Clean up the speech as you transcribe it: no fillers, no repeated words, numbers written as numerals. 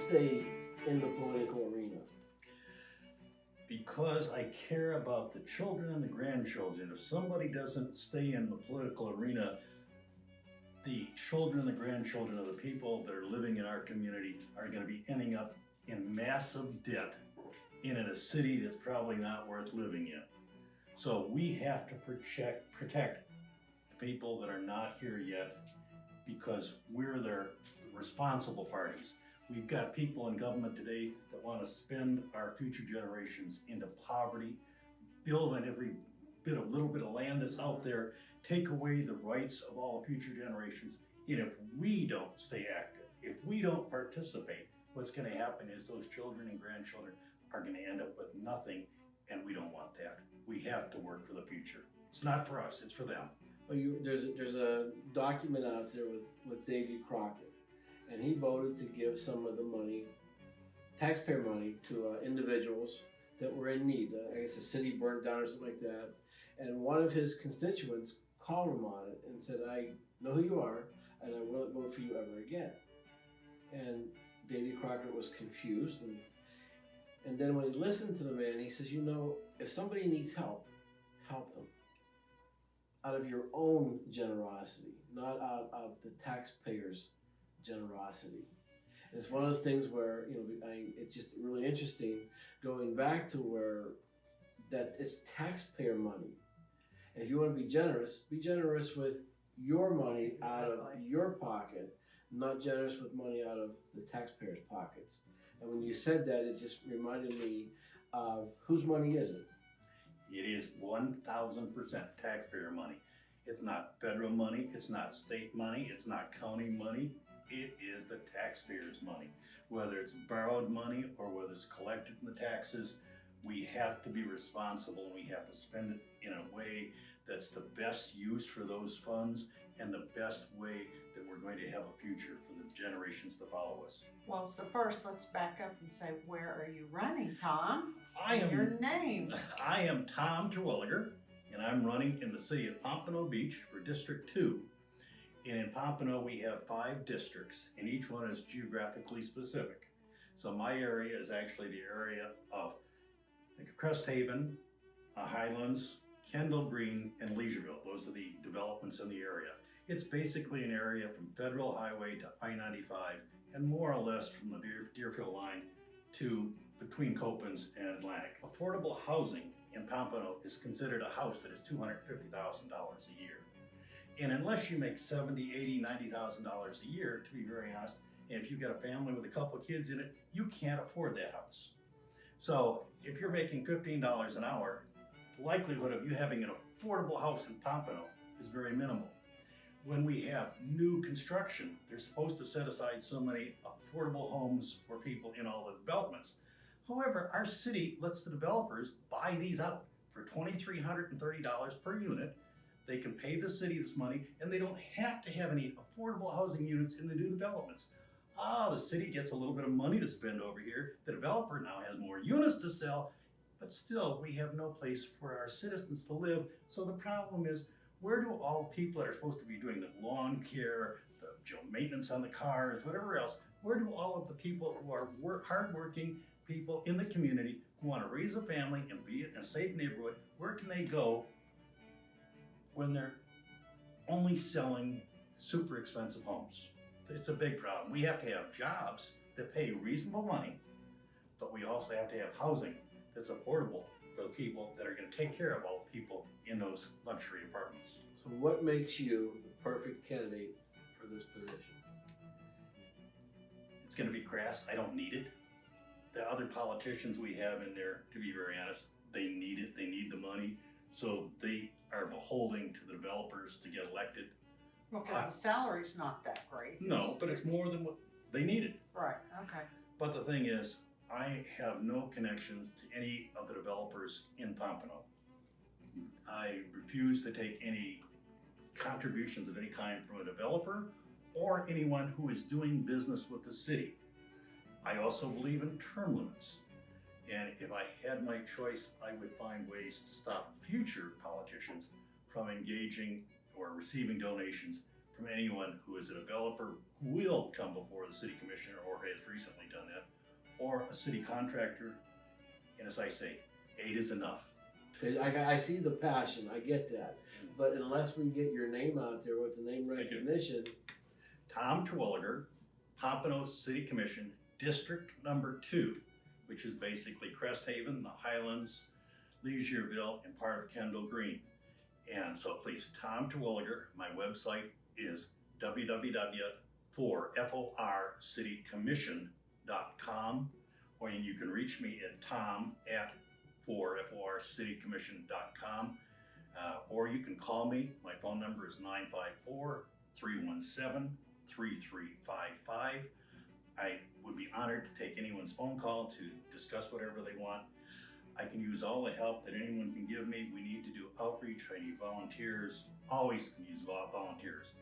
stay in the political arena? Because I care about the children and the grandchildren. If somebody doesn't stay in the political arena, the children and the grandchildren of the people that are living in our community are going to be ending up in massive debt in a city that's probably not worth living in. So we have to protect the people that are not here yet, because we're their responsible parties. We've got people in government today that want to spend our future generations into poverty, build on every little bit of land that's out there, take away the rights of all future generations. And if we don't stay active, if we don't participate, what's going to happen is those children and grandchildren are going to end up with nothing, and we don't want that. We have to work for the future. It's not for us, it's for them. Well, there's a document out there with Davy Crockett, and he voted to give some of the money, taxpayer money, to individuals that were in need. I guess the city burnt down or something like that. And one of his constituents called him on it and said, "I know who you are, and I won't vote for you ever again." And Davy Crockett was confused, and then when he listened to the man, he says, if somebody needs help, help them. Out of your own generosity, not out of the taxpayers' generosity. And it's one of those things where, it's just really interesting going back to where that it's taxpayer money. And if you want to be generous with your money out of your pocket, not generous with money out of the taxpayers' pockets. And when you said that, it just reminded me of whose money is it? It is 1,000% taxpayer money. It's not federal money, it's not state money, it's not county money. It is the taxpayers' money. Whether it's borrowed money or whether it's collected from the taxes, we have to be responsible, and we have to spend it in a way that's the best use for those funds and the best way that we're going to have a future for the generations to follow us. Well, so first let's back up and say, where are you running, Tom? Your name. I am Tom Terwilliger, and I'm running in the city of Pompano Beach for District 2. And in Pompano, we have 5 districts, and each one is geographically specific. So my area is actually the area of Crest Haven, Highlands, Kendall Green, and Leisureville. Those are the developments in the area. It's basically an area from Federal Highway to I-95, and more or less from the Deerfield line to between Copans and Atlantic. Affordable housing in Pompano is considered a house that is $250,000 a year. And unless you make $70,000, $80,000, $90,000 a year, to be very honest, and if you've got a family with a couple of kids in it, you can't afford that house. So if you're making $15 an hour, the likelihood of you having an affordable house in Pompano is very minimal. When we have new construction, they're supposed to set aside so many affordable homes for people in all the developments. However, our city lets the developers buy these out for $2,330 per unit. They can pay the city this money, and they don't have to have any affordable housing units in the new developments. The city gets a little bit of money to spend over here. The developer now has more units to sell, but still we have no place for our citizens to live. So the problem is, where do all the people that are supposed to be doing the lawn care, the maintenance on the cars, whatever else, where do all of the people who are hardworking people in the community who want to raise a family and be in a safe neighborhood, where can they go when they're only selling super expensive homes? It's a big problem. We have to have jobs that pay reasonable money, but we also have to have housing that's affordable for the people that are going to take care of all the people in those luxury apartments. So what makes you the perfect candidate for this position? It's going to be crass. I don't need it. The other politicians we have in there, to be very honest, they need it. They need the money. So they are beholden to the developers to get elected. Well, because the salary's not that great. No, but it's more than what they needed. Right, okay. But the thing is, I have no connections to any of the developers in Pompano. I refuse to take any contributions of any kind from a developer or anyone who is doing business with the city. I also believe in term limits. And if I had my choice, I would find ways to stop future politicians from engaging or receiving donations from anyone who is a developer who will come before the city commissioner or has recently done that, or a city contractor. And as I say, 8 is enough. I see the passion, I get that, but unless we get your name out there with the name Thank you. recognition, Tom Terwilliger, Pompano City Commission, District Number 2, which is basically Cresthaven, the Highlands, Leisureeville, and part of Kendall Green. And so please, Tom Terwilliger, my website is www.forcitycommission.com, or you can reach me at tom@forcitycommission.com, or you can call me. My phone number is 954-317-3355. I would be honored to take anyone's phone call to discuss whatever they want. I can use all the help that anyone can give me. We need to do outreach. I need volunteers. Always can use volunteers.